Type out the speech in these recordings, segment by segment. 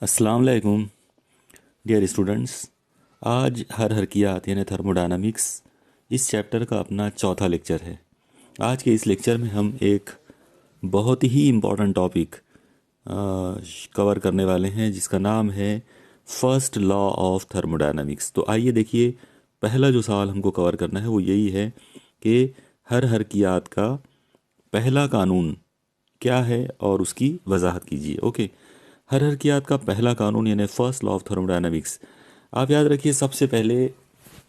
अस्सलाम वालेकुम dear students. आज हर हरकियात यानी थर्मोडायनामिक्स इस चैप्टर का अपना चौथा लेक्चर है। आज के इस लेक्चर में हम एक बहुत ही इम्पॉर्टेंट टॉपिक कवर करने वाले हैं जिसका नाम है फर्स्ट लॉ ऑफ थर्मोडायनामिक्स। तो आइए देखिए, पहला जो सवाल हमको कवर करना है वो यही है कि हर हरकियात का पहला कानून क्या है और उसकी वजाहत कीजिए। ओके, हर हरकियात का पहला कानून यानी फर्स्ट लॉ ऑफ थर्मोडायनामिक्स। आप याद रखिए, सबसे पहले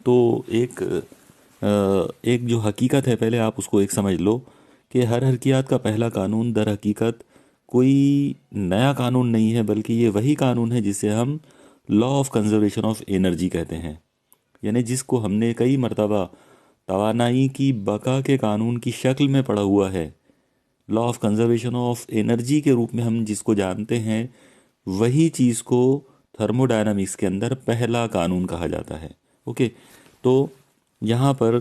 तो एक जो हकीकत है पहले आप उसको एक समझ लो कि हर हरकियात का पहला कानून दर हकीकत कोई नया कानून नहीं है, बल्कि ये वही कानून है जिसे हम law of conservation of energy कहते हैं। यानी जिसको हमने कई मर्तबा तवानाई की बका के कानून की शक्ल में पढ़ा हुआ है। Law of conservation of energy के रूप में हम जिसको जानते हैं, वही चीज़ को थर्मोडायनामिक्स के अंदर पहला कानून कहा जाता है। ओके, तो यहाँ पर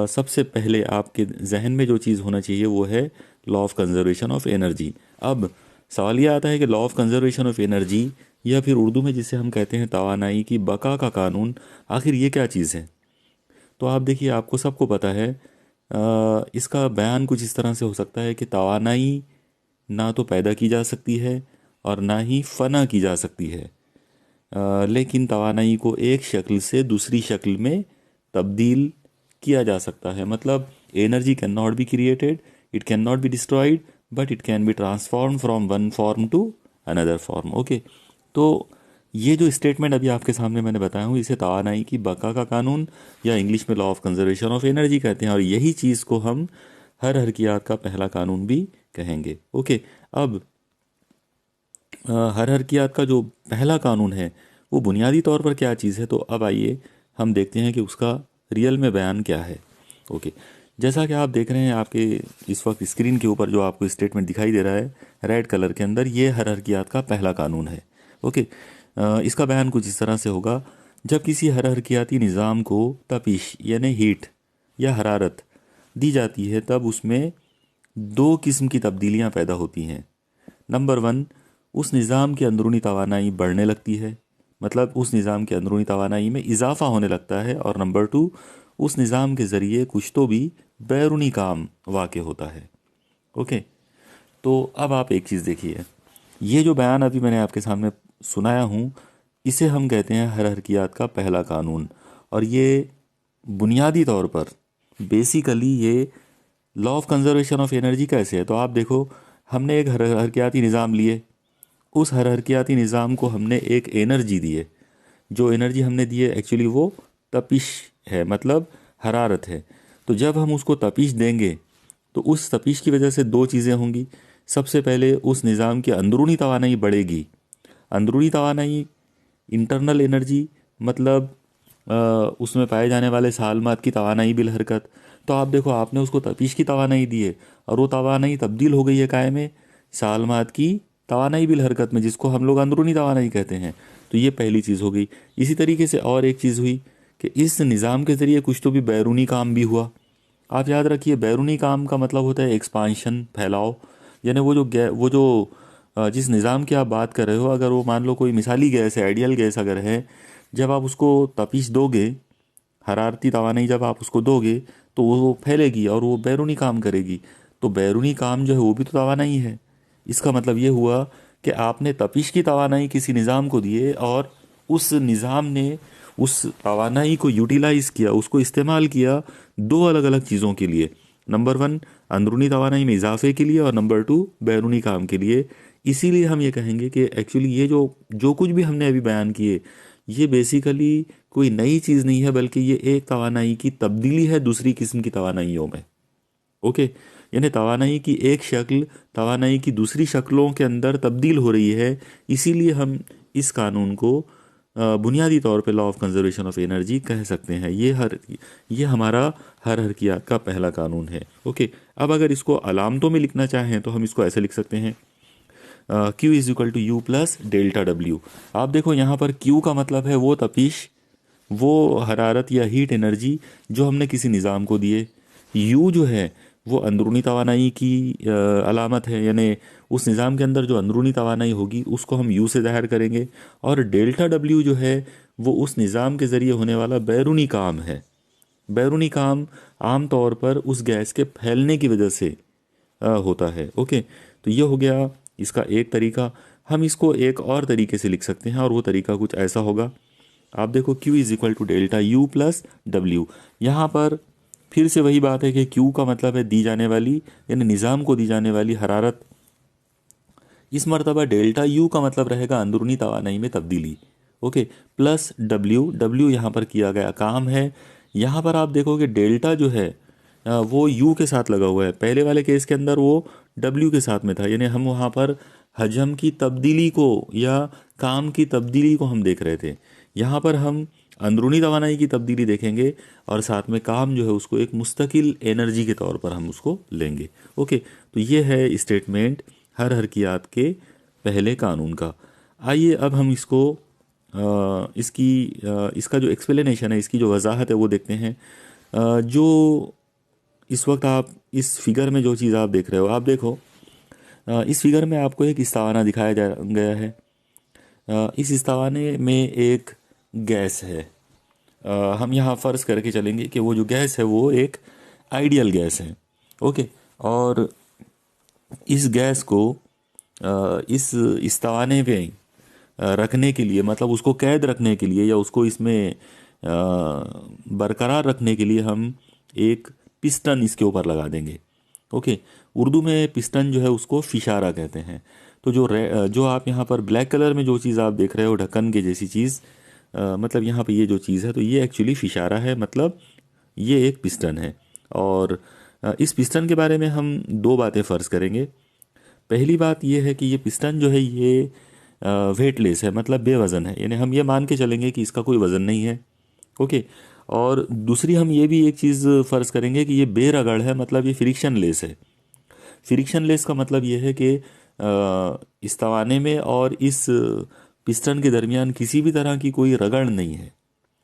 सबसे पहले आपके जहन में जो चीज़ होना चाहिए वो है law of conservation of energy. अब सवाल ये आता है कि law of conservation of energy या फिर उर्दू में जिसे हम कहते हैं तवानाई की बका का कानून, आखिर ये क्या चीज़ है। तो आप देखिए, आपको सबको पता है, इसका बयान कुछ इस तरह से हो सकता है कि तवानाई ना तो पैदा की जा सकती है और ना ही फना की जा सकती है, लेकिन तवानाई को एक शक्ल से दूसरी शक्ल में तब्दील किया जा सकता है। मतलब energy can not be created, it can not be destroyed, but it can be transform from one form to another form. Okay, तो ये जो स्टेटमेंट अभी आपके सामने मैंने बताया हूँ, इसे तवानाई की बका का कानून या इंग्लिश में law of conservation of energy कहते हैं, और यही चीज़ को हम हर हरकियात का पहला कानून भी कहेंगे। ओके, अब हर हरकियात का जो पहला कानून है वो बुनियादी तौर पर क्या चीज़ है, तो अब आइए हम देखते हैं कि उसका रियल में बयान क्या है। ओके, जैसा कि आप देख रहे हैं आपके इस वक्त स्क्रीन के ऊपर जो आपको स्टेटमेंट दिखाई दे रहा है रेड कलर के अंदर, ये हर हरकियात का पहला कानून है। ओके, इसका बयान कुछ इस तरह से होगा। जब किसी हर हरकियाती निज़ाम को तपिश यानी हीट या हरारत दी जाती है, तब उसमें दो किस्म की तब्दीलियां पैदा होती हैं। नंबर वन, उस निज़ाम की अंदरूनी तवानाई बढ़ने लगती है, मतलब उस निज़ाम के अंदरूनी तवानाई में इजाफा होने लगता है। और नंबर टू, उस निज़ाम के ज़रिए कुछ तो भी बैरूनी काम वाक़ होता है। ओके, तो अब आप एक चीज़ देखिए, ये जो बयान अभी मैंने आपके सामने सुनाया हूँ, इसे हम कहते हैं हर हरकियात का पहला कानून। और ये बुनियादी तौर पर बेसिकली ये law of conservation of energy कैसे है। तो आप देखो, हमने एक हर हरकियाती निज़ाम लिए, उस हर हरकियाती निज़ाम को हमने एक एनर्जी दी है। जो एनर्जी हमने दी है एक्चुअली वो तपिश है, मतलब हरारत है। तो जब हम उसको तपिश देंगे तो उस तपिश की वजह से दो चीज़ें होंगी। सबसे पहले उस निज़ाम की अंदरूनी तवानाई बढ़ेगी। अंदरूनी तवानाई, इंटरनल एनर्जी, मतलब उसमें पाए जाने वाले सालमात की तवानाई बिल हरकत। तो आप देखो, आपने उसको तपिश की तवानाई दी है और वो तवानाई तब्दील हो गई है काय में, सालमात की तवानाई बिल हरकत में, जिसको हम लोग अंदरूनी तवानाई कहते हैं। तो ये पहली चीज़ हो गई। इसी तरीके से और एक चीज़ हुई कि इस निज़ाम के ज़रिए कुछ तो भी बैरूनी काम भी हुआ। आप याद रखिए, बैरूनी काम का मतलब होता है एक्सपांशन, फैलाव। यानी जिस निज़ाम की आप बात कर रहे हो, अगर वो मान लो कोई मिसाली गैस है, आइडियल गैस अगर है, जब आप उसको तपिश दोगे, हरारती तवानाई जब आप उसको दोगे, तो वो फैलेगी और वो बैरूनी काम करेगी। तो बैरूनी काम जो है वो भी तो तवानाई है। इसका मतलब ये हुआ कि आपने तपिश की तवानाई किसी निज़ाम को दिए और उस निज़ाम ने उस तवानाई को यूटिलाइज़ किया, उसको इस्तेमाल किया दो अलग अलग चीज़ों के लिए। नंबर वन, अंदरूनी तवानाई में इजाफे के लिए, और नंबर टू, बैरूनी काम के लिए। इसीलिए हम ये कहेंगे कि एक्चुअली ये जो जो कुछ भी हमने अभी बयान किए, ये बेसिकली कोई नई चीज़ नहीं है, बल्कि ये एक तवानाई की तब्दीली है दूसरी किस्म की तवानाइयों में। ओके, यानी तवानाई की एक शक्ल तवानाई की दूसरी शक्लों के अंदर तब्दील हो रही है। इसीलिए हम इस कानून को बुनियादी तौर पे law of conservation of energy कह सकते हैं। ये हमारा हर हरकियात का पहला कानून है। ओके, अब अगर इसको अलामतों में लिखना चाहें तो हम इसको ऐसे लिख सकते हैं, Q is equal to U plus delta W. आप देखो, यहाँ पर Q का मतलब है वो तपिश, वो हरारत या हीट एनर्जी जो हमने किसी निज़ाम को दिए। U जो है वो अंदरूनी तवानाई की अलामत है, यानी उस निज़ाम के अंदर जो अंदरूनी तवानाई होगी उसको हम यू से ज़ाहिर करेंगे। और डेल्टा डब्ल्यू जो है वो उस निज़ाम के ज़रिए होने वाला बैरूनी काम है। बैरूनी काम आम तौर पर उस गैस के फैलने की वजह से होता है। ओके, तो ये हो गया इसका एक तरीका। हम इसको एक और तरीके से लिख सकते हैं, और वो तरीका कुछ ऐसा होगा। आप देखो Q is equal to delta U plus W. यहाँ पर फिर से वही बात है कि Q का मतलब है दी जाने वाली, यानी निज़ाम को दी जाने वाली हरारत। इस मरतबा डेल्टा U का मतलब रहेगा अंदरूनी तवानाई में तब्दीली। ओके, प्लस W यहाँ पर किया गया काम है। यहाँ पर आप देखोगे डेल्टा जो है वो U के साथ लगा हुआ है। पहले वाले केस के अंदर वो W के साथ में था, यानी हम वहाँ पर हजम की तब्दीली को या काम की तब्दीली को हम देख रहे थे। यहाँ पर हम अंदरूनी तवानाई की तब्दीली देखेंगे और साथ में काम जो है उसको एक मुस्तकिल एनर्जी के तौर पर हम उसको लेंगे। ओके, तो ये है स्टेटमेंट हर हरकियात के पहले कानून का। आइए अब हम इसको इसका जो एक्सप्लेनेशन है, इसकी जो वजाहत है वो देखते हैं। जो इस वक्त आप इस फिगर में जो चीज़ आप देख रहे हो, आप देखो इस फिगर में आपको एक इस्तावाना दिखाया जा गया है। इस इस्तावाने में एक गैस है। हम यहाँ फ़र्ज़ करके चलेंगे कि वो जो गैस है वो एक आइडियल गैस है। ओके, और इस गैस को इस इस्तावाने पे रखने के लिए, मतलब उसको कैद रखने के लिए या उसको इसमें बरकरार रखने के लिए हम एक पिस्टन इसके ऊपर लगा देंगे। ओके, उर्दू में पिस्टन जो है उसको फिशारा कहते हैं। तो जो आप यहाँ पर ब्लैक कलर में जो चीज़ आप देख रहे हो ढक्कन के जैसी चीज़, मतलब यहाँ पे ये जो चीज़ है तो ये एक्चुअली फिशारा है, मतलब ये एक पिस्टन है। और इस पिस्टन के बारे में हम दो बातें फ़र्ज़ करेंगे। पहली बात ये है कि ये पिस्टन जो है ये वेटलेस है, मतलब बेवज़न है, यानी हम ये मान के चलेंगे कि इसका कोई वज़न नहीं है। ओके, और दूसरी हम ये भी एक चीज़ फ़र्ज़ करेंगे कि ये बेरगड़ है, मतलब ये फ्रिक्शन लेस है। फ्रिक्शन लेस का मतलब ये है कि इस तवाने में और इस पिस्टन के दरमियान किसी भी तरह की कोई रगड़ नहीं है।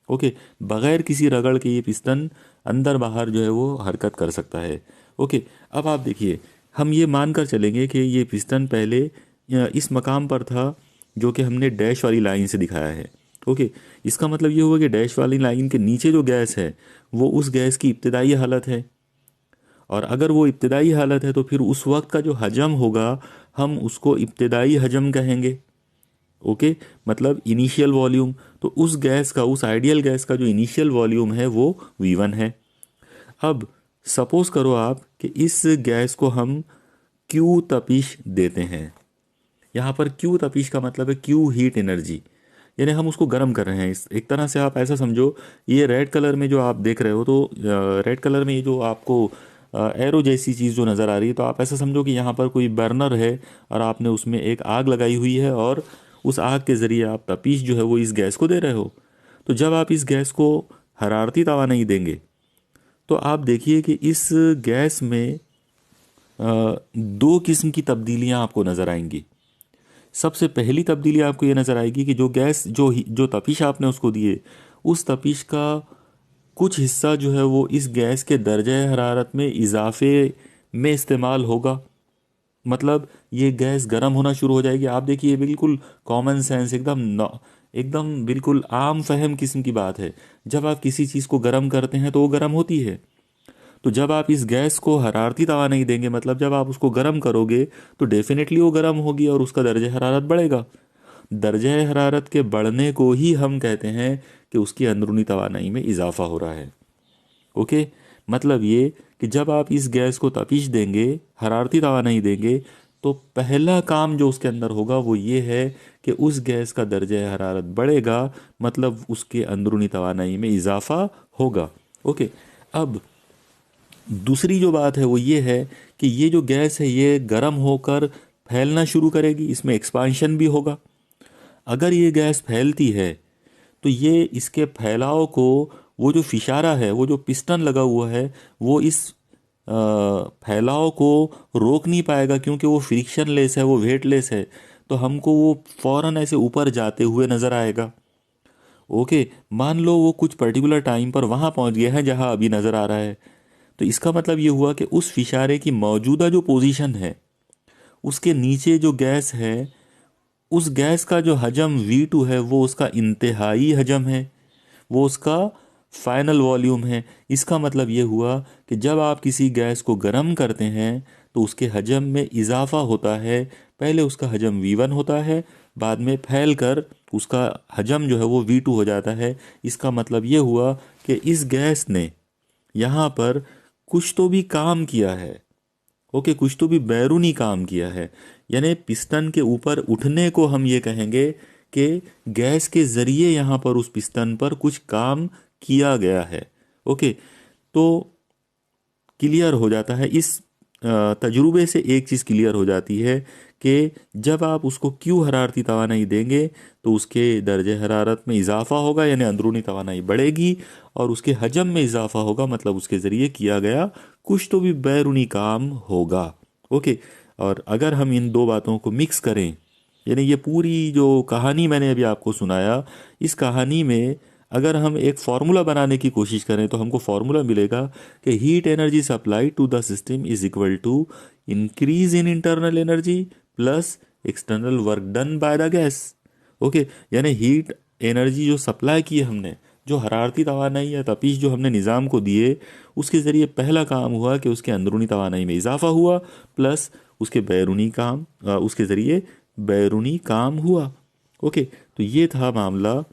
ओके, बग़ैर किसी रगड़ के ये पिस्टन अंदर बाहर जो है वो हरकत कर सकता है। ओके, अब आप देखिए, हम ये मानकर चलेंगे कि ये पिस्टन पहले इस मकाम पर था जो कि हमने डैश वाली लाइन से दिखाया है। ओके, इसका मतलब ये हुआ कि डैश वाली लाइन के नीचे जो गैस है वो उस गैस की इब्तदाई हालत है, और अगर वो इब्तदाई हालत है तो फिर उस वक्त का जो हजम होगा हम उसको इब्तदाई हजम कहेंगे। ओके, मतलब इनिशियल वॉल्यूम। तो उस गैस का, उस आइडियल गैस का जो इनिशियल वॉल्यूम है वो V1 है। अब सपोज करो आप कि इस गैस को हम Q तपिश देते हैं। यहाँ पर Q तपिश का मतलब है Q हीट एनर्जी, यानी हम उसको गर्म कर रहे हैं। इस एक तरह से आप ऐसा समझो, ये रेड कलर में जो आप देख रहे हो, तो रेड कलर में ये जो आपको एरो जैसी चीज़ जो नज़र आ रही है, तो आप ऐसा समझो कि यहाँ पर कोई बर्नर है और आपने उसमें एक आग लगाई हुई है, और उस आग के ज़रिए आप तपीश जो है वो इस गैस को दे रहे हो। तो जब आप इस गैस को हरारती तवा नहीं देंगे तो आप देखिए कि इस गैस में दो किस्म की तब्दीलियां आपको नज़र आएंगी। सबसे पहली तब्दीली आपको ये नज़र आएगी कि जो गैस जो तपिश आपने उसको दिए, उस तपिश का कुछ हिस्सा जो है वो इस गैस के दर्जे हरारत में इजाफे में इस्तेमाल होगा। मतलब ये गैस गर्म होना शुरू हो जाएगी। आप देखिए, बिल्कुल कॉमन सेंस, एकदम बिल्कुल आम फहम किस्म की बात है। जब आप किसी चीज़ को गर्म करते हैं तो वो गर्म होती है। तो जब आप इस गैस को हरारती तवा नहीं देंगे, मतलब जब आप उसको गर्म करोगे तो डेफिनेटली वो गर्म होगी और उसका दर्जा हरारत बढ़ेगा। दर्जा हरारत के बढ़ने को ही हम कहते हैं कि उसकी अंदरूनी तवानाई में इजाफा हो रहा है। ओके, मतलब ये कि जब आप इस गैस को तपिश देंगे, हरारती तवा नहीं देंगे, तो पहला काम जो उसके अंदर होगा वो ये है कि उस गैस का दर्जा हरारत बढ़ेगा, मतलब उसके अंदरूनी तवानाई में इजाफा होगा। ओके, अब दूसरी जो बात है वो ये है कि ये जो गैस है ये गर्म होकर फैलना शुरू करेगी, इसमें एक्सपांशन भी होगा। अगर ये गैस फैलती है तो ये इसके फैलाव को, वो जो फिशारा है, वो जो पिस्टन लगा हुआ है, वो इस फैलाव को रोक नहीं पाएगा, क्योंकि वो फ्रिक्शन लेस है, वो वेटलेस है। तो हमको वो फौरन ऐसे ऊपर जाते हुए नज़र आएगा। ओके, मान लो वो कुछ पर्टिकुलर टाइम पर वहाँ पहुँच गया है जहाँ अभी नज़र आ रहा है। तो इसका मतलब ये हुआ कि उस फिशारे की मौजूदा जो पोजीशन है उसके नीचे जो गैस है, उस गैस का जो हजम V2 है वो उसका इंतहाई हजम है, वो उसका फाइनल वॉल्यूम है। इसका मतलब ये हुआ कि जब आप किसी गैस को गर्म करते हैं तो उसके हजम में इजाफा होता है। पहले उसका हजम V1 होता है, बाद में फैल कर उसका हजम जो है वो V2 हो जाता है। इसका मतलब ये हुआ कि इस गैस ने यहाँ पर कुछ तो भी काम किया है। ओके, कुछ तो भी बैरूनी काम किया है। यानी पिस्टन के ऊपर उठने को हम ये कहेंगे कि गैस के ज़रिए यहाँ पर उस पिस्टन पर कुछ काम किया गया है। ओके, तो क्लियर हो जाता है इस तजुर्बे से, एक चीज़ क्लियर हो जाती है कि जब आप उसको क्यू हरारती तवानाई देंगे तो उसके दर्जे हरारत में इजाफा होगा, यानी अंदरूनी तवानाई बढ़ेगी, और उसके हजम में इजाफा होगा, मतलब उसके ज़रिए किया गया कुछ तो भी बैरूनी काम होगा। ओके, और अगर हम इन दो बातों को मिक्स करें, यानी ये पूरी जो कहानी मैंने अभी आपको सुनाया, इस कहानी में अगर हम एक फार्मूला बनाने की कोशिश करें तो हमको फार्मूला मिलेगा कि heat energy supply to the system is equal to increase in internal energy plus external work done by the gas. Okay, यानी हीट एनर्जी जो सप्लाई की है हमने, जो हरारती तवानाई या तपिश जो हमने निज़ाम को दिए, उसके ज़रिए पहला काम हुआ कि उसके अंदरूनी तवानाई में इजाफा हुआ, प्लस उसके बैरूनी काम उसके ज़रिए बैरूनी काम हुआ। ओके, तो ये था मामला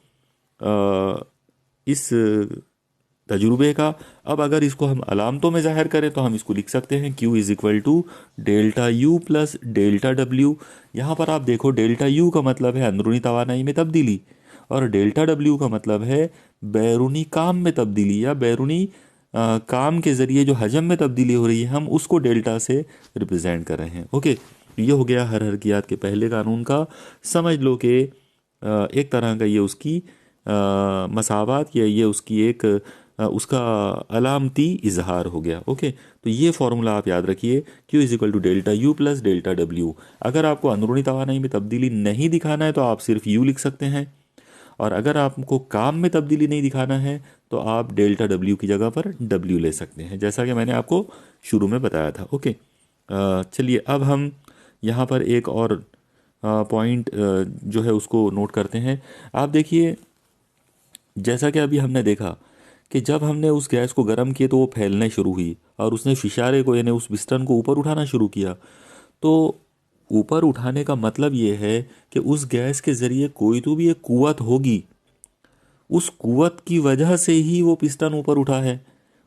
इस तजुर्बे का। अब अगर इसको हम अलामतों में ज़ाहिर करें तो हम इसको लिख सकते हैं Q is equal to delta U plus delta W. यहाँ पर आप देखो, डेल्टा यू का मतलब है अंदरूनी तवानाई में तब्दीली, और डेल्टा डब्ल्यू का मतलब है बैरूनी काम में तब्दीली, या बैरूनी काम के ज़रिए जो हजम में तब्दीली हो रही है, हम उसको डेल्टा से रिप्रेजेंट कर रहे हैं। ओके, ये हो गया हरकियात के पहले कानून का। समझ लो कि एक तरह का ये उसकी मसावात, या ये उसकी एक उसका अलामती इजहार हो गया। ओके, तो ये फार्मूला आप याद रखिए, Q is equal to delta U plus delta W. अगर आपको अंदरूनी तवानाई में तब्दीली नहीं दिखाना है तो आप सिर्फ U लिख सकते हैं, और अगर आपको काम में तब्दीली नहीं दिखाना है तो आप डेल्टा डब्ल्यू की जगह पर W ले सकते हैं, जैसा कि मैंने आपको शुरू में बताया था। ओके, चलिए अब हम यहाँ पर एक और पॉइंट जो है उसको नोट करते हैं। आप देखिए, जैसा कि अभी हमने देखा कि जब हमने उस गैस को गर्म किया तो वो फैलने शुरू हुई, और उसने फिशारे को, यानी उस पिस्टन को ऊपर उठाना शुरू किया। तो ऊपर उठाने का मतलब ये है कि उस गैस के ज़रिए कोई तो भी एक कुव्वत होगी, उस कुव्वत की वजह से ही वो पिस्टन ऊपर उठा है।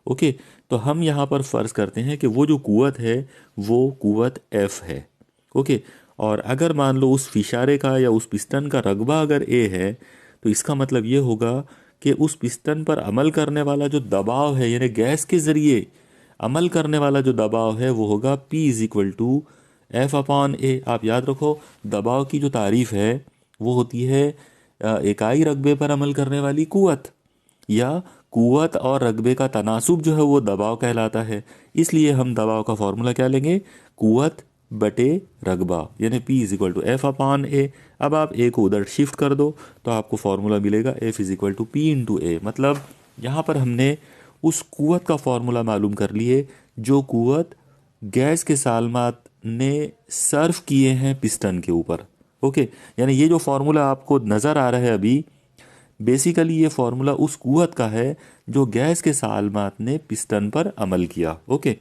ओके, तो हम यहाँ पर फ़र्ज़ करते हैं कि वो जो कुव्वत है वो कुव्वत F है। ओके, और अगर मान लो उस फिशारे का या उस पिस्टन का रकबा अगर A है, तो इसका मतलब ये होगा कि उस पिस्टन पर अमल करने वाला जो दबाव है, यानी गैस के ज़रिए अमल करने वाला जो दबाव है, वो होगा P is equal to F upon A। आप याद रखो, दबाव की जो तारीफ़ है वो होती है इकाई रकबे पर अमल करने वाली कुव्वत, या कुव्वत और रकबे का तनासुब जो है वो दबाव कहलाता है। इसलिए हम दबाव का फॉर्मूला क्या लेंगे, कुव्वत बटे रकबा, यानी P is equal to F upon A। अब आप A को उधर शिफ्ट कर दो तो आपको फॉर्मूला मिलेगा F is equal to P into A। मतलब यहाँ पर हमने उस कुव्वत का फॉर्मूला मालूम कर लिए जो कुव्वत गैस के सालमात ने सर्व किए हैं पिस्टन के ऊपर। ओके, यानी ये जो फार्मूला आपको नज़र आ रहा है अभी, बेसिकली ये फार्मूला उस कुव्वत का है जो गैस के सालमात ने पिस्टन पर अमल किया। ओके,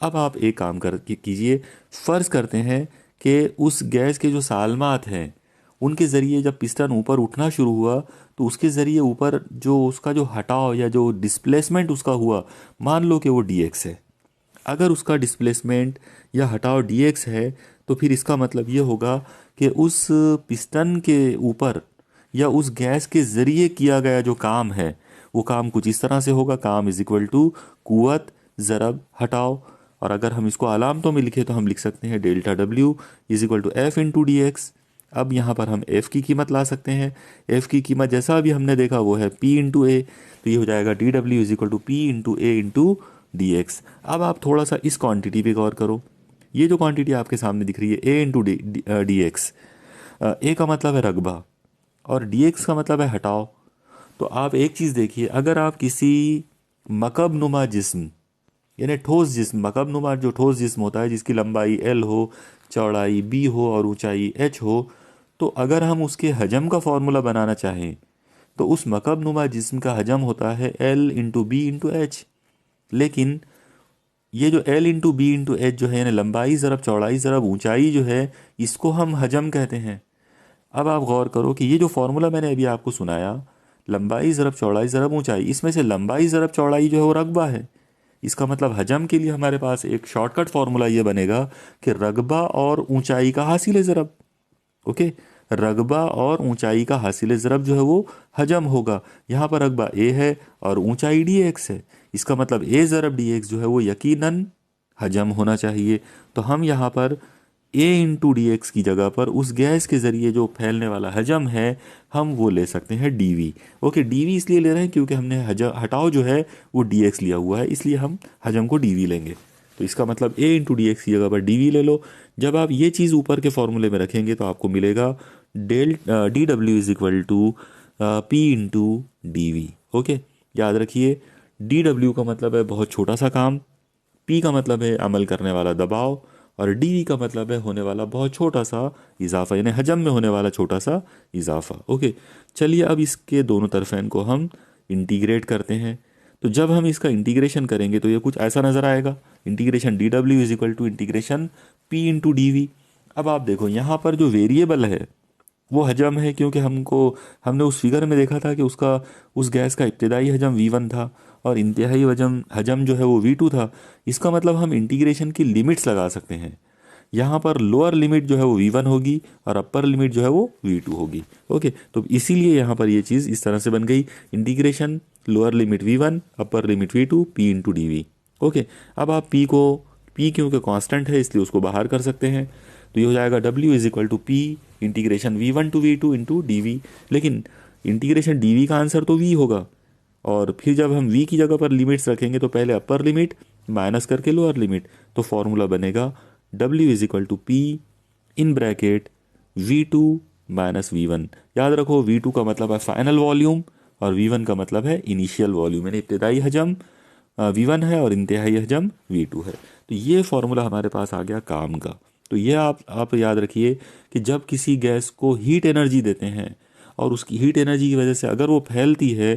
अब आप एक काम कर कीजिए, फ़र्ज़ करते हैं कि उस गैस के जो सालमात हैं उनके ज़रिए जब पिस्टन ऊपर उठना शुरू हुआ तो उसके ज़रिए ऊपर जो उसका जो हटाव या जो डिस्प्लेसमेंट उसका हुआ, मान लो कि वो dx है। अगर उसका डिस्प्लेसमेंट या हटाव dx है तो फिर इसका मतलब ये होगा कि उस पिस्टन के ऊपर या उस गैस के ज़रिए किया गया जो काम है वो काम कुछ इस तरह से होगा, काम इज़ इक्वल टू कुव्वत ज़रब हटाव। और अगर हम इसको अलामतों में लिखें तो हम लिख सकते हैं delta W is equal to F into D X. अब यहाँ पर हम f की कीमत ला सकते हैं। f की कीमत जैसा अभी हमने देखा वो है p इंटू ए, तो ये हो जाएगा D W is equal to P into A into D X. अब आप थोड़ा सा इस क्वांटिटी पे गौर करो, ये जो क्वांटिटी आपके सामने दिख रही है a इंटू डी एक्स, ए का मतलब है रकबा और dx का मतलब है हटाओ। तो आप एक चीज़ देखिए, अगर आप किसी मकब नुमा जिस्म यानी ठोस जिस्म, मकबनुमा जो ठोस जिस्म होता है जिसकी लंबाई l हो, चौड़ाई b हो और ऊंचाई h हो, तो अगर हम उसके हजम का फॉर्मूला बनाना चाहें तो उस मकबनुमा जिस्म का हजम होता है l into B into H. लेकिन ये जो l into B into H जो है, यानी लंबाई ज़रब चौड़ाई ज़रब ऊंचाई जो है, इसको हम हजम कहते हैं। अब आप गौर करो कि ये जो फॉर्मूला मैंने अभी आपको सुनाया, लंबाई ज़रब चौड़ाई ज़रब ऊंचाई, इसमें से लंबाई ज़रब चौड़ाई जो है वो रकबा है। इसका मतलब हजम के लिए हमारे पास एक शॉर्टकट फॉर्मूला ये बनेगा कि रकबा और ऊंचाई का हासिल ज़रब। ओके, रकबा और ऊंचाई का हासिल ज़रब जो है वो हजम होगा। यहाँ पर रकबा ए है और ऊंचाई डी एक्स है, इसका मतलब ए ज़रब डी एक्स जो है वो यकीनन हजम होना चाहिए। तो हम यहाँ पर ए इंटू डी एक्स की जगह पर उस गैस के ज़रिए जो फैलने वाला हजम है हम वो ले सकते हैं D V. Okay, D V इसलिए ले रहे हैं क्योंकि हमने हजम हटाओ जो है वो डी एक्स लिया हुआ है, इसलिए हम हजम को डी वी लेंगे। तो इसका मतलब ए इंटू डी एक्स की जगह पर डी वी ले लो। जब आप ये चीज़ ऊपर के फॉर्मूले में रखेंगे तो आपको मिलेगा D W is equal to P into D V. Okay, याद रखिए डी डब्ल्यू का मतलब है बहुत छोटा सा काम, पी का मतलब है अमल करने वाला दबाव, और डी वी का मतलब है होने वाला बहुत छोटा सा इजाफा, यानी हजम में होने वाला छोटा सा इजाफा। ओके, चलिए अब इसके दोनों तरफेन को हम इंटीग्रेट करते हैं। तो जब हम इसका इंटीग्रेशन करेंगे तो ये कुछ ऐसा नज़र आएगा, integration D W is equal to integration P into D V. अब आप देखो यहाँ पर जो वेरिएबल है वो हजम है, क्योंकि हमने उस फिगर में देखा था कि उस गैस का इब्तदाई हजम V1 था और इंतहाई हजम हजम जो है वो V2 था। इसका मतलब हम इंटीग्रेशन की लिमिट्स लगा सकते हैं। यहाँ पर लोअर लिमिट जो है वो V1 होगी और अपर लिमिट जो है वो V2 होगी। ओके, तो इसीलिए यहाँ पर ये चीज़ इस तरह से बन गई, integration lower limit V1 upper limit V2 P into D V. Okay, अब आप P क्योंकि कांस्टेंट है इसलिए उसको बाहर कर सकते हैं, तो ये हो जाएगा W is equal to P integration V1 to V2 into D V. लेकिन इंटीग्रेशन डी वी का आंसर तो V होगा, और फिर जब हम V की जगह पर लिमिट्स रखेंगे तो पहले अपर लिमिट माइनस करके लोअर लिमिट, तो फॉर्मूला बनेगा W is equal to P in bracket V2 minus V1। याद रखो V2 का मतलब है फाइनल वॉल्यूम और V1 का मतलब है इनिशियल वॉल्यूम, यानी इब्तदाई हजम V1 है और इंतहाई हजम V2 है। तो ये फॉर्मूला हमारे पास आ गया काम का। तो ये आप याद रखिए कि जब किसी गैस को हीट एनर्जी देते हैं और उसकी हीट एनर्जी की वजह से अगर वो फैलती है,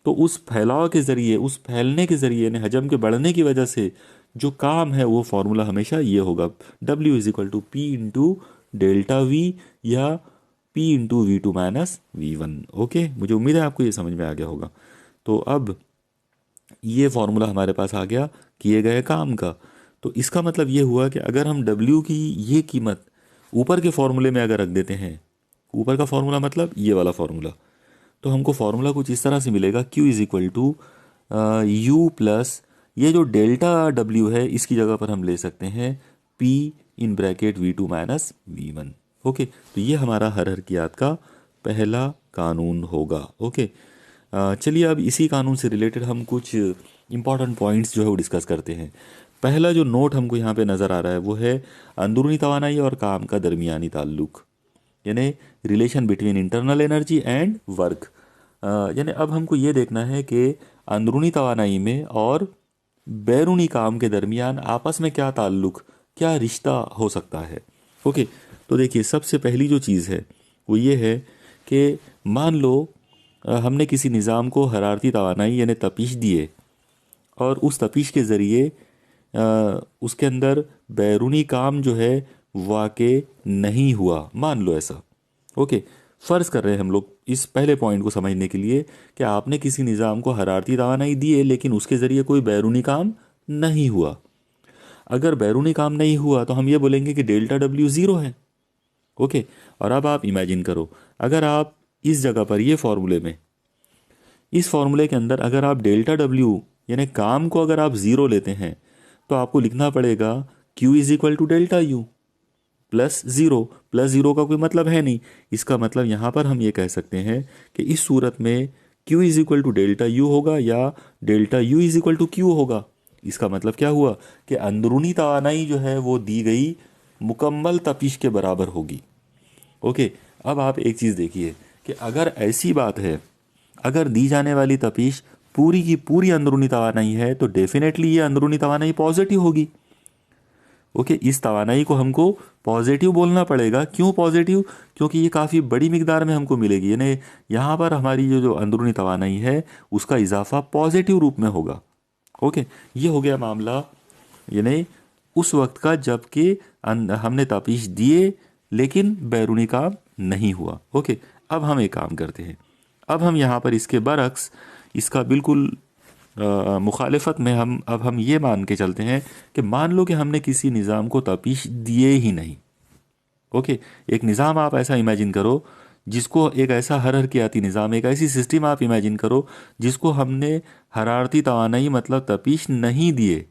तो उस फैलाव के ज़रिए, उस फैलने के ज़रिए यानी हजम के बढ़ने की वजह से जो काम है वो फॉर्मूला हमेशा ये होगा, W is equal to P into delta V या P into V2 minus V1। ओके, मुझे उम्मीद है आपको ये समझ में आ गया होगा। तो अब ये फॉर्मूला हमारे पास आ गया किए गए काम का। तो इसका मतलब ये हुआ कि अगर हम W की ये कीमत ऊपर के फॉर्मूले में अगर रख देते हैं, ऊपर का फॉर्मूला मतलब ये वाला फॉर्मूला, तो हमको फॉर्मूला कुछ इस तरह से मिलेगा, Q is equal to U plus ये जो डेल्टा W है इसकी जगह पर हम ले सकते हैं P इन bracket V2 minus V1। Okay, तो ये हमारा हरकियात का पहला कानून होगा। ओके, चलिए अब इसी कानून से रिलेटेड हम कुछ इंपॉर्टेंट पॉइंट्स जो है वो डिस्कस करते हैं। पहला जो नोट हमको यहाँ पे नज़र आ रहा है वो है अंदरूनी तवानाई और काम का दरमियानी ताल्लुक, यानी relation between internal energy and work. यानी अब हमको ये देखना है कि अंदरूनी तवानाई में और बैरूनी काम के दरमियान आपस में क्या ताल्लुक, क्या रिश्ता हो सकता है। ओके, तो देखिए सबसे पहली जो चीज़ है वो ये है कि मान लो हमने किसी निज़ाम को हरारती तवानाई यानी तपिश दिए और उस तपिश के ज़रिए उसके अंदर बैरूनी काम जो है वाक़े नहीं हुआ, मान लो ऐसा। ओके, फ़र्ज़ कर रहे हैं हम लोग इस पहले पॉइंट को समझने के लिए कि आपने किसी निज़ाम को हरारती तवानाई दी है लेकिन उसके ज़रिए कोई बैरूनी काम नहीं हुआ। अगर बैरूनी काम नहीं हुआ तो हम ये बोलेंगे कि डेल्टा W ज़ीरो है। ओके, और अब आप इमेजिन करो, अगर आप इस जगह पर ये फॉर्मूले में, इस फॉर्मूले के अंदर अगर आप डेल्टा W यानी काम को अगर आप ज़ीरो लेते हैं तो आपको लिखना पड़ेगा Q is equal to delta U plus zero. Plus zero का कोई मतलब है नहीं, इसका मतलब यहाँ पर हम ये कह सकते हैं कि इस सूरत में Q is equal to delta U होगा या delta U is equal to Q होगा। इसका मतलब क्या हुआ कि अंदरूनी तवानाई जो है वो दी गई मुकम्मल तपिश के बराबर होगी। ओके, अब आप एक चीज़ देखिए कि अगर ऐसी बात है, अगर दी जाने वाली तपिश पूरी की पूरी अंदरूनी तवानाई है तो डेफिनेटली ये अंदरूनी तवानाई पॉजिटिव होगी। ओके, इस तवानाई को हमको पॉजिटिव बोलना पड़ेगा। क्यों पॉजिटिव? क्योंकि ये काफ़ी बड़ी मिकदार में हमको मिलेगी, यानी यहाँ पर हमारी जो जो अंदरूनी तवानाई है उसका इजाफा पॉजिटिव रूप में होगा। ओके, ये हो गया मामला, यानी उस वक्त का जबकि हमने तापीश दिए लेकिन बैरूनी काम नहीं हुआ। ओके, अब हम एक काम करते हैं, अब हम यहाँ पर इसके बरक्स, इसका बिल्कुल मुखालिफत में हम ये मान के चलते हैं कि मान लो कि हमने किसी निज़ाम को तापीश दिए ही नहीं। ओके, एक निज़ाम आप ऐसा इमेजिन करो जिसको, एक ऐसा हरकियाती निज़ाम, एक ऐसी सिस्टम आप इमेजिन करो जिसको हमने हरारती तवानाई मतलब तपीश नहीं दिए।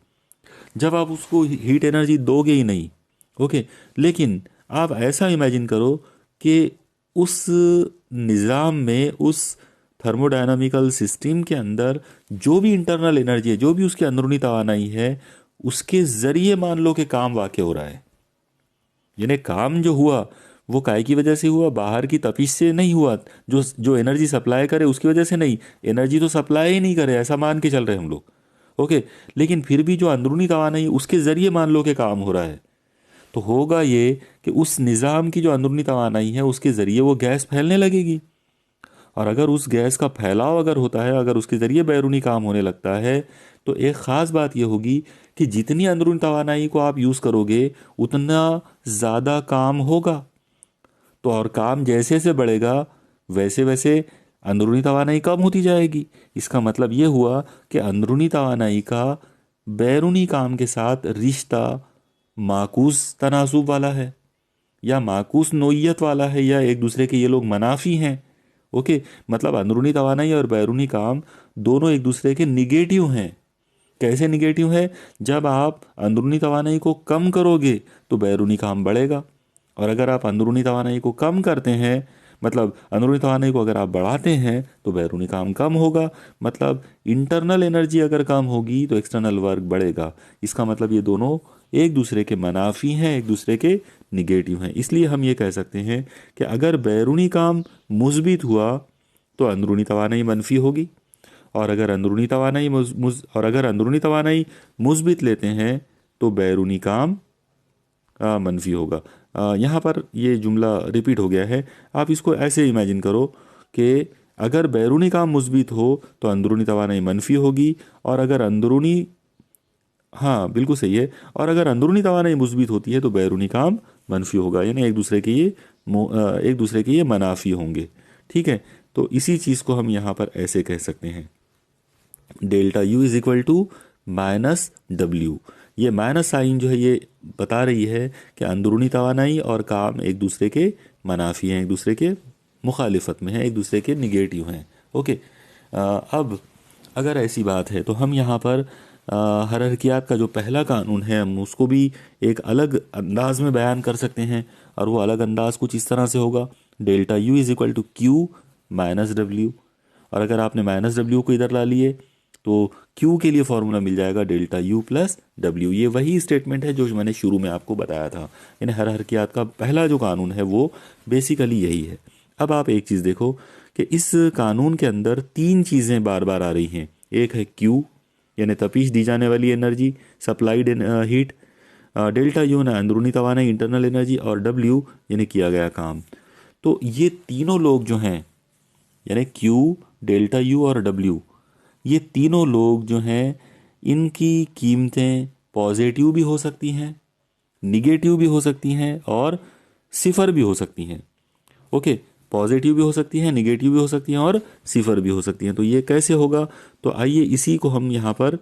जब आप उसको हीट एनर्जी दोगे ही नहीं। ओके, लेकिन आप ऐसा इमेजिन करो कि उस निज़ाम में, उस थर्मोडायनामिकल सिस्टम के अंदर जो भी इंटरनल एनर्जी है, जो भी उसके अंदरूनी तवानाई है, उसके ज़रिए मान लो कि काम वाक़ हो रहा है। यानी काम जो हुआ वो काय की वजह से हुआ, बाहर की तपिश से नहीं हुआ, जो जो एनर्जी सप्लाई करे उसकी वजह से नहीं। एनर्जी तो सप्लाई ही नहीं करे, ऐसा मान के चल रहे हैं हम लोग। ओके, लेकिन फिर भी जो अंदरूनी तवानाई उसके ज़रिए मान लो कि काम हो रहा है, तो होगा ये कि उस निज़ाम की जो अंदरूनी तवानाई है उसके ज़रिए वो गैस फैलने लगेगी। और अगर उस गैस का फैलाव अगर होता है, अगर उसके ज़रिए बैरूनी काम होने लगता है, तो एक ख़ास बात यह होगी कि जितनी अंदरूनी तवानाई को आप यूज़ करोगे उतना ज़्यादा काम होगा। तो और काम जैसे जैसे बढ़ेगा वैसे वैसे अंदरूनी तवानाई कम होती जाएगी। इसका मतलब ये हुआ कि अंदरूनी तवानाई का बैरूनी काम के साथ रिश्ता माकूस तनासुब वाला है, या माकूस नोयत वाला है, या एक दूसरे के ये लोग मनाफी हैं। ओके, मतलब अंदरूनी तवानाई और बैरूनी काम दोनों एक दूसरे के निगेटिव हैं। कैसे निगेटिव है? जब आप अंदरूनी तवानाई को कम करोगे तो बैरूनी काम बढ़ेगा, और अगर आप अंदरूनी तवानाई को कम करते हैं, मतलब अंदरूनी तवानाई को अगर आप बढ़ाते हैं तो बैरूनी काम कम होगा। मतलब इंटरनल एनर्जी अगर कम होगी तो एक्सटर्नल वर्क बढ़ेगा। इसका मतलब ये दोनों एक दूसरे के मनाफी हैं, एक दूसरे के निगेटिव हैं। इसलिए हम ये कह सकते हैं कि अगर बैरूनी काम मुस्बित हुआ तो अंदरूनी तवानाई मनफी होगी, और अगर अंदरूनी तवानाई मुस्बित लेते हैं तो बैरूनी काम मनफी होगा। यहाँ पर ये जुमला रिपीट हो गया है। आप इसको ऐसे इमेजिन करो कि अगर बैरूनी काम मुस्बित हो तो अंदरूनी तवानाई मनफी होगी, और अगर अंदरूनी, हाँ बिल्कुल सही है, और अगर अंदरूनी तवानाई मुस्बित होती है तो बैरूनी काम मनफी होगा, यानी एक दूसरे के ये मनाफी होंगे। ठीक है, तो इसी चीज़ को हम यहाँ पर ऐसे कह सकते हैं, delta U is equal to minus W. ये माइनस साइन जो है ये बता रही है कि अंदरूनी तवानाई और काम एक दूसरे के मनाफी हैं, एक दूसरे के मुखालिफत में हैं, एक दूसरे के निगेटिव हैं। ओके, अब अगर ऐसी बात है तो हम यहाँ पर हरकियात का जो पहला कानून है हम उसको भी एक अलग अंदाज में बयान कर सकते हैं, और वो अलग अंदाज कुछ इस तरह से होगा, delta U is equal to Q minus W. और अगर आपने माइनस डब्ल्यू को इधर ला लिए तो क्यू के लिए फॉर्मूला मिल जाएगा डेल्टा यू प्लस डब्ल्यू। ये वही स्टेटमेंट है जो मैंने शुरू में आपको बताया था, यानी हरकियात का पहला जो कानून है वो बेसिकली यही है। अब आप एक चीज़ देखो कि इस कानून के अंदर तीन चीज़ें बार बार आ रही हैं। एक है क्यू, यानी तपीश दी जाने वाली energy, supplied heat, delta U ना अंदरूनी तवानाई इंटरनल एनर्जी, और डब्ल्यू यानी किया गया काम। तो ये तीनों लोग जो हैं, यानी क्यू, डेल्टा यू और डब्ल्यू, ये तीनों लोग जो हैं इनकी कीमतें पॉजिटिव भी हो सकती हैं, निगेटिव भी हो सकती हैं, और सिफर भी हो सकती हैं। ओके, पॉजिटिव भी हो सकती हैं, निगेटिव भी हो सकती हैं, और सिफर भी हो सकती हैं। तो ये कैसे होगा? तो आइए इसी को हम यहाँ पर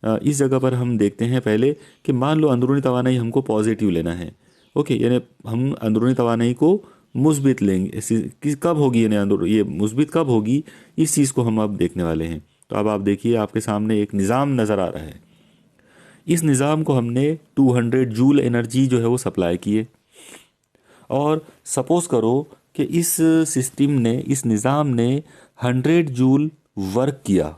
इस जगह पर हम देखते हैं पहले कि मान लो अंदरूनी तवानाई हमको पॉजिटिव लेना है। ओके, यानी हम अंदरूनी तवानाई को मुस्बित लेंगे। कब होगी, यानी ये मुस्बित कब होगी, इस चीज़ को हम अब देखने वाले हैं। तो अब आप देखिए, आपके सामने एक निज़ाम नज़र आ रहा है। इस निज़ाम को हमने 200 जूल एनर्जी जो है वो सप्लाई किए, और सपोज़ करो कि इस सिस्टम ने, इस निज़ाम ने 100 जूल वर्क किया,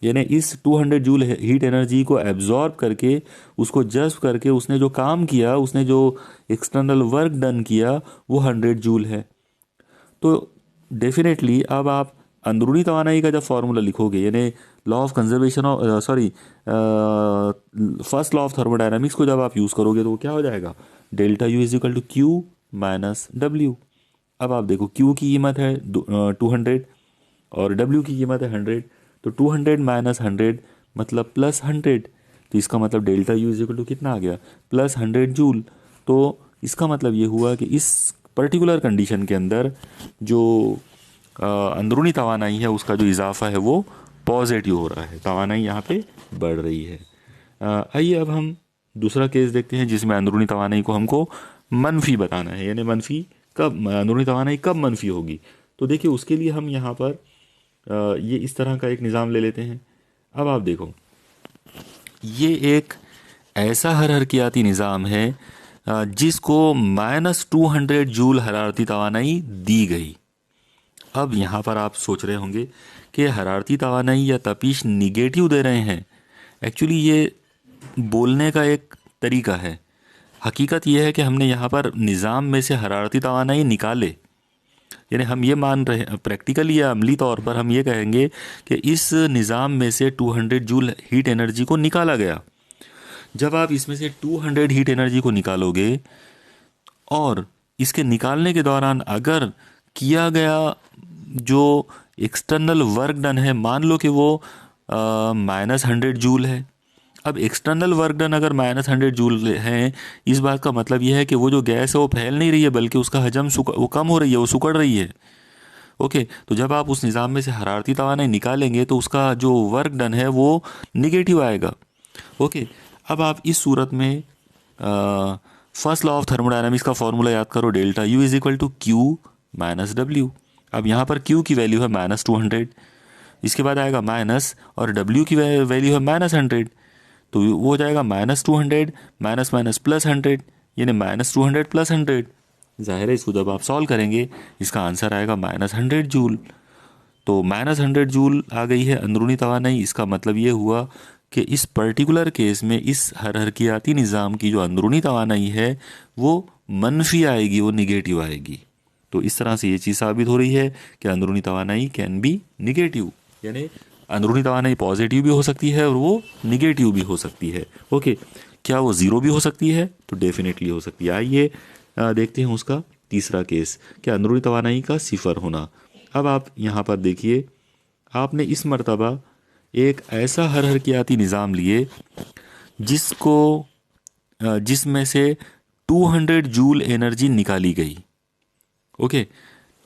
यानी इस 200 जूल हीट एनर्जी को एब्जॉर्ब करके, उसको जज्ब करके उसने जो काम किया, उसने जो एक्सटर्नल वर्क डन किया वो 100 जूल है। तो डेफिनेटली अब आप अंदरूनी तवानाई का जब फॉर्मूला लिखोगे, यानी law of conservation of first law of thermodynamics को जब आप यूज़ करोगे तो वो क्या हो जाएगा, delta U is equal to Q minus W. अब आप देखो क्यू की कीमत है 200 और डब्ल्यू की कीमत है 100, तो 200 माइनस 100 मतलब प्लस 100, तो इसका मतलब delta U is equal to कितना आ गया, प्लस 100 जूल। तो इसका मतलब ये हुआ कि इस पर्टिकुलर कंडीशन के अंदर जो अंदरूनी तवानाई है उसका जो इजाफा है वो पॉजिटिव हो रहा है, तवानाई यहाँ पे बढ़ रही है। आइए अब हम दूसरा केस देखते हैं जिसमें अंदरूनी तवानाई को हमको मनफी बताना है, यानी मनफी कब, अंदरूनी तवानाई कब मनफी होगी। तो देखिए उसके लिए हम यहाँ पर ये इस तरह का एक निज़ाम ले लेते हैं। अब आप देखो ये एक ऐसा हरहरकियाती निज़ाम है जिसको -200 जूल हरारती तवानाई दी गई। अब यहाँ पर आप सोच रहे होंगे कि हरारती तवानाई या तपिश निगेटिव दे रहे हैं। एक्चुअली ये बोलने का एक तरीका है, हकीकत यह है कि हमने यहाँ पर निज़ाम में से हरारती तवानाई निकाले, यानी हम ये मान रहे हैं प्रैक्टिकली या अमली तौर पर हम ये कहेंगे कि इस निज़ाम में से 200 जूल हीट एनर्जी को निकाला गया। जब आप इसमें से 200 हीट एनर्जी को निकालोगे और इसके निकालने के दौरान अगर किया गया जो एक्सटर्नल वर्क डन है, मान लो कि वो -100 जूल है। अब एक्सटर्नल वर्क डन अगर -100 जूल है, इस बात का मतलब यह है कि वो जो गैस है वो फैल नहीं रही है बल्कि उसका हजम वो कम हो रही है, वो सिकुड़ रही है। ओके, तो जब आप उस निज़ाम में से हरारती तवानाई निकालेंगे तो उसका जो वर्क डन है वो निगेटिव आएगा। ओके, अब आप इस सूरत में फर्स्ट लॉ ऑफ थर्मोडायनामिक्स का फॉर्मूला याद करो, delta U is equal to Q minus W. अब यहाँ पर क्यू की वैल्यू है -200, इसके बाद आएगा माइनस और डब्ल्यू की वैल्यू है -100, तो वो हो जाएगा -200 माइनस माइनस प्लस 100, यानी -200 प्लस 100। जाहिर है इसको जब आप सॉल्व करेंगे इसका आंसर आएगा -100 जूल। तो -100 जूल आ गई है अंदरूनी तवानाई। इसका मतलब ये हुआ कि इस पर्टिकुलर केस में इस हरहरकियाती निज़ाम की जो अंदरूनी तवानाई है वो मनफी आएगी, वो निगेटिव आएगी। तो इस तरह से ये चीज़ साबित हो रही है कि अंदरूनी तवानाई कैन बी निगेटिव, यानी अंदरूनी तवानाई पॉजिटिव भी हो सकती है और वो निगेटिव भी हो सकती है। ओके, क्या वो ज़ीरो भी हो सकती है? तो डेफिनेटली हो सकती है। आइए देखते हैं उसका तीसरा केस, क्या अंदरूनी तवानाई का सिफर होना। अब आप यहाँ पर देखिए, आपने इस मर्तबा एक ऐसा हरहरकियाती निज़ाम लिए जिसमें से 200 जूल एनर्जी निकाली गई। ओके,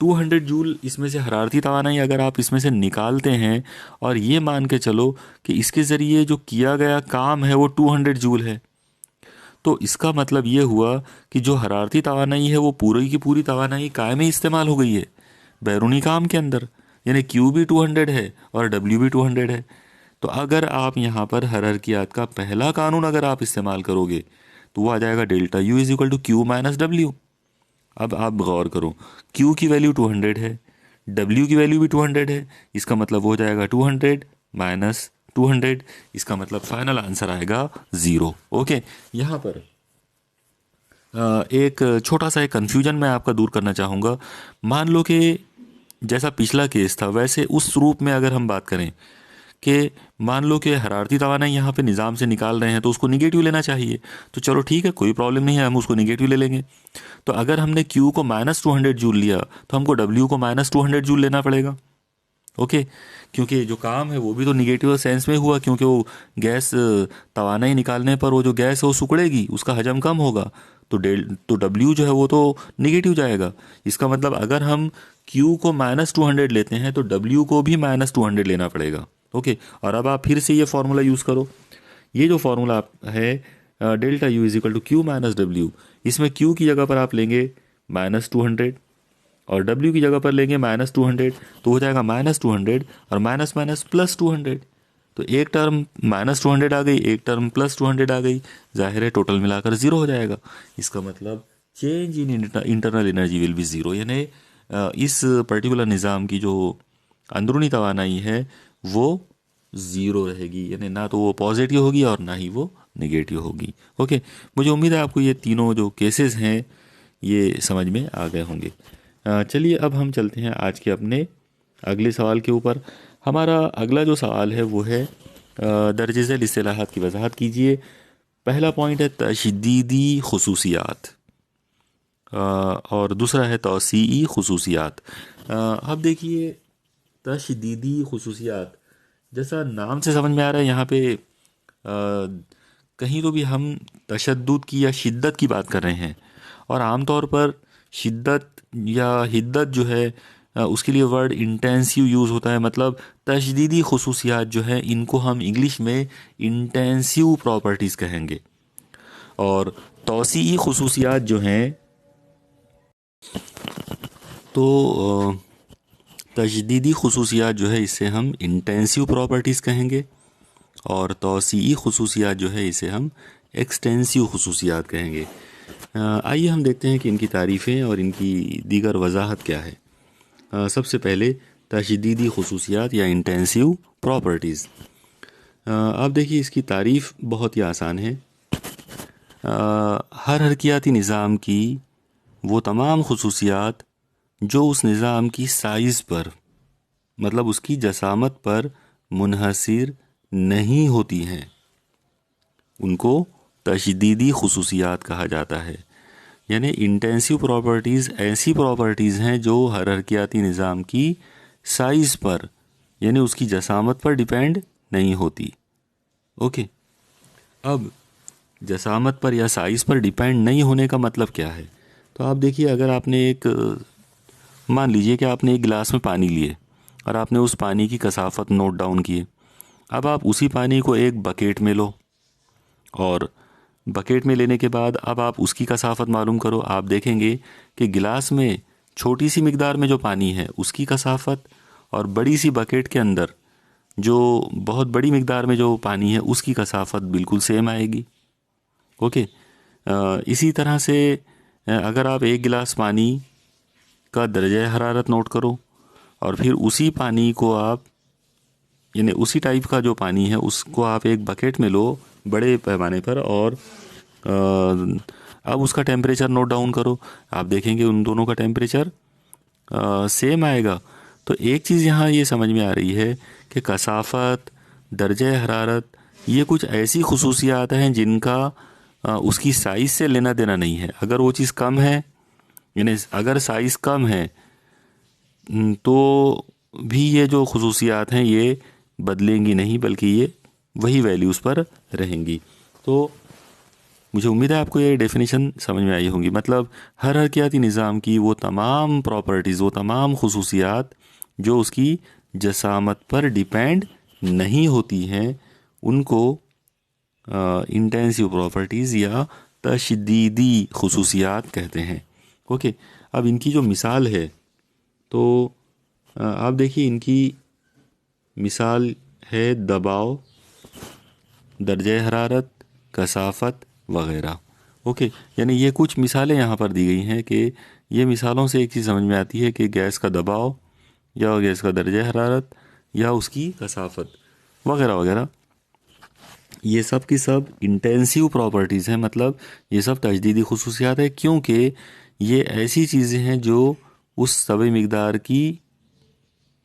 200 जूल इसमें से हरारती तवानाई अगर आप इसमें से निकालते हैं और ये मान के चलो कि इसके ज़रिए जो किया गया काम है वो 200 जूल है, तो इसका मतलब ये हुआ कि जो हरारती तवानाई है वो पूरी की पूरी तवानाई कायमी इस्तेमाल हो गई है बैरूनी काम के अंदर, यानी क्यू भी 200 है और डब्ल्यू भी 200 है। तो अगर आप यहाँ पर हरहरकियात का पहला कानून अगर आप इस्तेमाल करोगे तो वो आ जाएगा delta U is equal to Q minus W. अब आप गौर करो, Q की वैल्यू 200 है, W की वैल्यू भी 200 है, इसका मतलब हो जाएगा 200 माइनस 200, इसका मतलब फाइनल आंसर आएगा 0। ओके, यहाँ पर एक छोटा सा एक कन्फ्यूजन मैं आपका दूर करना चाहूँगा। मान लो कि जैसा पिछला केस था वैसे उस रूप में अगर हम बात करें कि मान लो कि हरारती तवानाई यहाँ पे निज़ाम से निकाल रहे हैं तो उसको निगेटिव लेना चाहिए, तो चलो ठीक है, कोई प्रॉब्लम नहीं है, हम उसको निगेटिव ले लेंगे। तो अगर हमने Q को -200 जूल लिया तो हमको W को -200 जूल लेना पड़ेगा। ओके, क्योंकि जो काम है वो भी तो निगेटिव सेंस में हुआ, क्योंकि वो गैस तवानाई निकालने पर वो जो गैस है वो सिकुड़ेगी, उसका हजम कम होगा, तो W जो है वो तो निगेटिव जाएगा। इसका मतलब अगर हम Q को -200 लेते हैं तो W को भी -200 लेना पड़ेगा। ओके, और अब आप फिर से ये फार्मूला यूज़ करो, ये जो फार्मूला है delta U is equal to Q minus W, इसमें Q की जगह पर आप लेंगे -200 और W की जगह पर लेंगे -200, तो हो जाएगा -200 और माइनस माइनस प्लस 200। तो एक टर्म -200 आ गई, एक टर्म +200 आ गई, जाहिर है टोटल मिलाकर 0 हो जाएगा। इसका मतलब change in internal energy will be 0, यानी इस पर्टिकुलर निज़ाम की जो अंदरूनी तवानाई है वो 0 रहेगी, यानी ना तो वो पॉजिटिव होगी और ना ही वो नेगेटिव होगी। ओके, मुझे उम्मीद है आपको ये तीनों जो केसेस हैं ये समझ में आ गए होंगे। चलिए अब हम चलते हैं आज के अपने अगले सवाल के ऊपर। हमारा अगला जो सवाल है वो है दर्ज झैल इस्तिलाहात की वजाहत कीजिए। पहला पॉइंट है तशदीदी खुसूसियात और दूसरा है तौसीई खुसूसियात। अब देखिए तशदीदी खुसूसियात, जैसा नाम से समझ में आ रहा है यहाँ पे कहीं तो भी हम तशद्दुद की या शिद्दत की बात कर रहे हैं, और आमतौर पर शिद्दत या हिद्दत जो है उसके लिए वर्ड इंटेंसिव यूज़ होता है। मतलब तशदीदी खुसूसियात जो है इनको हम इंग्लिश में इंटेंसिव प्रॉपर्टीज़ कहेंगे, और तौसीई खुसूसियात जो हैं तो तशदीदी खुसूसियात जो है इसे हम इंटेंसिव प्रॉपर्टीज़ कहेंगे, और तौसीई खुसूसियात जो है इसे हम एक्सटेंसिव खुसूसियात कहेंगे। आइए हम देखते हैं कि इनकी तारीफ़ें और इनकी दीगर वजाहत क्या है। सबसे पहले तशदीदी खुसूसियात या इंटेंसिव प्रॉपर्टीज़। अब देखिए इसकी तारीफ़ बहुत ही आसान है। हर हरकियाती निज़ाम की वो तमाम खुसूसियात जो उस निज़ाम की साइज़ पर, मतलब उसकी जसामत पर मुनहसिर नहीं होती हैं, उनको तशदीदी खुसूसियात कहा जाता है। यानी इंटेंसिव प्रॉपर्टीज़ ऐसी प्रॉपर्टीज़ हैं जो हर हरकियाती निज़ाम की साइज़ पर, यानी उसकी जसामत पर डिपेंड नहीं होती। ओके, अब जसामत पर या साइज़ पर डिपेंड नहीं होने का मतलब क्या है? तो आप देखिए, अगर आपने मान लीजिए कि आपने एक गिलास में पानी लिए और आपने उस पानी की कसाफत नोट डाउन किए। अब आप उसी पानी को एक बकेट में लो, और बकेट में लेने के बाद अब आप उसकी कसाफत मालूम करो। आप देखेंगे कि गिलास में छोटी सी मिकदार में जो पानी है उसकी कसाफत और बड़ी सी बकेट के अंदर जो बहुत बड़ी मिकदार में जो पानी है उसकी कसाफत बिल्कुल सेम आएगी। ओके, इसी तरह से अगर आप एक गिलास पानी का दर्जा हरारत नोट करो और फिर उसी पानी को आप, यानी उसी टाइप का जो पानी है उसको आप एक बकेट में लो बड़े पैमाने पर, और अब उसका टेम्परेचर नोट डाउन करो। आप देखेंगे उन दोनों का टेम्परेचर सेम आएगा। तो एक चीज़ यहाँ ये समझ में आ रही है कि कसाफत, दर्जा हरारत, ये कुछ ऐसी खुसूसियात हैं जिनका उसकी साइज़ से लेना देना नहीं है। अगर वो चीज़ कम है, यानी अगर साइज़ कम है तो भी ये जो खुसूसियात हैं ये बदलेंगी नहीं, बल्कि ये वही वैल्यूज़ पर रहेंगी। तो मुझे उम्मीद है आपको ये डेफिनेशन समझ में आई होगी। मतलब हर हरकियाती निज़ाम की वो तमाम प्रॉपर्टीज़, वो तमाम खुसूसियात जो उसकी जसामत पर डिपेंड नहीं होती हैं, उनको इंटेंसिव प्रॉपर्टीज़ या तशदीदी खुसूसियात कहते हैं। ओके, अब इनकी जो मिसाल है तो आप देखिए, इनकी मिसाल है दबाव, दर्जा हरारत, कसाफत वगैरह। ओके, यानी ये कुछ मिसालें यहाँ पर दी गई हैं कि ये मिसालों से एक चीज़ समझ में आती है कि गैस का दबाव या गैस का दर्जा हरारत या उसकी कसाफत वगैरह वगैरह, ये सब की सब इंटेंसिव प्रॉपर्टीज़ हैं। मतलब ये सब तजदीदी खुसूसियात है, क्योंकि ये ऐसी चीज़ें हैं जो उस सभी मिकदार की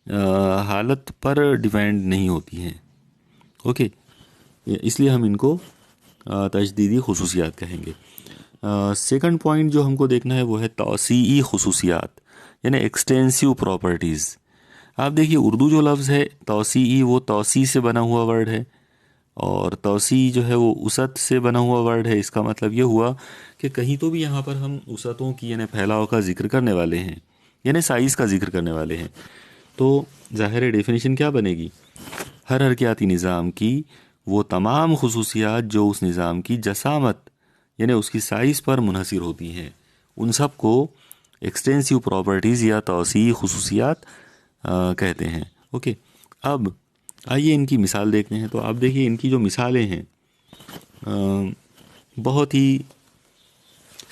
हालत पर डिपेंड नहीं होती हैं। ओके, इसलिए हम इनको तजदीदी खुसूसियात कहेंगे। सेकंड पॉइंट जो हमको देखना है वो है तौसीई खुसूसियात, यानी एक्सटेंसिव प्रॉपर्टीज़। आप देखिए, उर्दू जो लफ्ज़ है तौसीई, वो तौसी से बना हुआ वर्ड है, और तौसी जो है वो उसत से बना हुआ वर्ड है। इसका मतलब ये हुआ कि कहीं तो भी यहाँ पर हम उसतों की, यानी फैलाव का जिक्र करने वाले हैं, यानी साइज़ का जिक्र करने वाले हैं। तो ज़ाहिर डेफिनेशन क्या बनेगी? हर हरकियाती निज़ाम की वो तमाम खुसूसियात जो उस निज़ाम की जसामत, यानी उसकी साइज़ पर मुनहसिर होती हैं, उन सब को एक्सटेंसिव प्रॉपर्टीज़ या तौसीई खुसूसियात कहते हैं। ओके, अब आइए इनकी मिसाल देखते हैं। तो आप देखिए, इनकी जो मिसालें हैं बहुत ही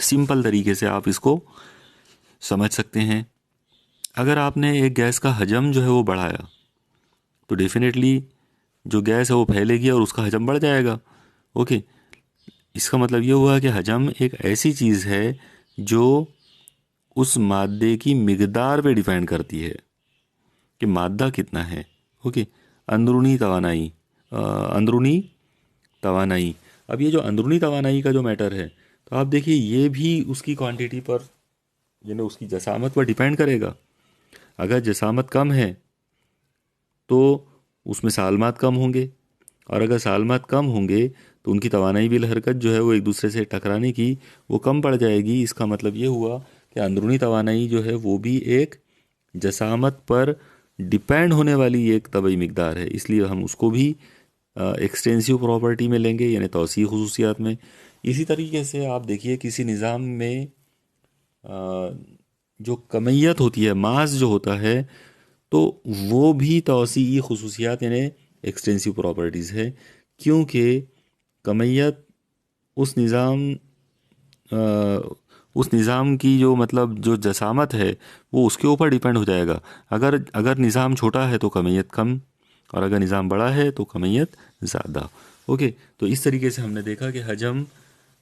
सिंपल तरीके से आप इसको समझ सकते हैं। अगर आपने एक गैस का हजम जो है वो बढ़ाया तो डेफिनेटली जो गैस है वो फैलेगी और उसका हजम बढ़ जाएगा। ओके, इसका मतलब ये हुआ कि हजम एक ऐसी चीज़ है जो उस मादे की मिकदार पे डिपेंड करती है। कि मादा कितना है। ओके, अंदरूनी तवानाई, अंदरूनी तवानाई। अब ये जो अंदरूनी तवानाई का जो मैटर है, तो आप देखिए ये भी उसकी क्वांटिटी पर, यानी उसकी जसामत पर डिपेंड करेगा। अगर जसामत कम है तो उसमें सालमात कम होंगे, और अगर सालमात कम होंगे तो उनकी तवानाई बिल हरकत जो है वो एक दूसरे से टकराने की वो कम पड़ जाएगी। इसका मतलब ये हुआ कि अंदरूनी तवानाई जो है वो भी एक जसामत पर डिपेंड होने वाली एक तबई मिकदार है, इसलिए हम उसको भी एक्सटेंसिव प्रॉपर्टी में लेंगे, यानी तौसीई खुसूसियात में। इसी तरीके से आप देखिए किसी निज़ाम में जो कमियत होती है, मास जो होता है, तो वो भी तौसीई खुसूसियात यानी एक्सटेंसिव प्रॉपर्टीज़ है, क्योंकि कमियत उस निज़ाम उस निज़ाम की जो मतलब जो जसामत है वो उसके ऊपर डिपेंड हो जाएगा। अगर अगर निज़ाम छोटा है तो कमियत कम, और अगर निज़ाम बड़ा है तो कमियत ज़्यादा। ओके, तो इस तरीके से हमने देखा कि हजम,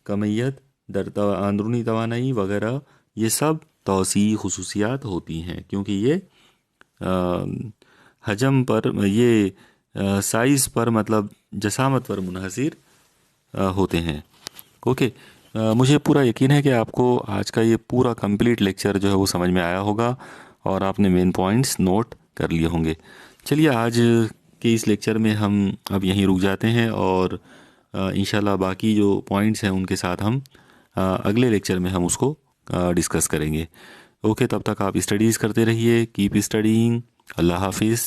कमियत, अंदरूनी तवानाई वगैरह ये सब तौसीई खुसूसियात होती हैं, क्योंकि ये अ, हजम पर, ये साइज़ पर मतलब जसामत पर मुनहसिर होते हैं। ओके, मुझे पूरा यकीन है कि आपको आज का ये पूरा कंप्लीट लेक्चर जो है वो समझ में आया होगा और आपने मेन पॉइंट्स नोट कर लिए होंगे। चलिए आज के इस लेक्चर में हम अब यहीं रुक जाते हैं, और इंशाल्लाह बाकी जो पॉइंट्स हैं उनके साथ हम अगले लेक्चर में हम उसको डिस्कस करेंगे। ओके, तब तक आप स्टडीज़ करते रहिए, कीप स्टडीइंग। अल्लाह हाफिज़।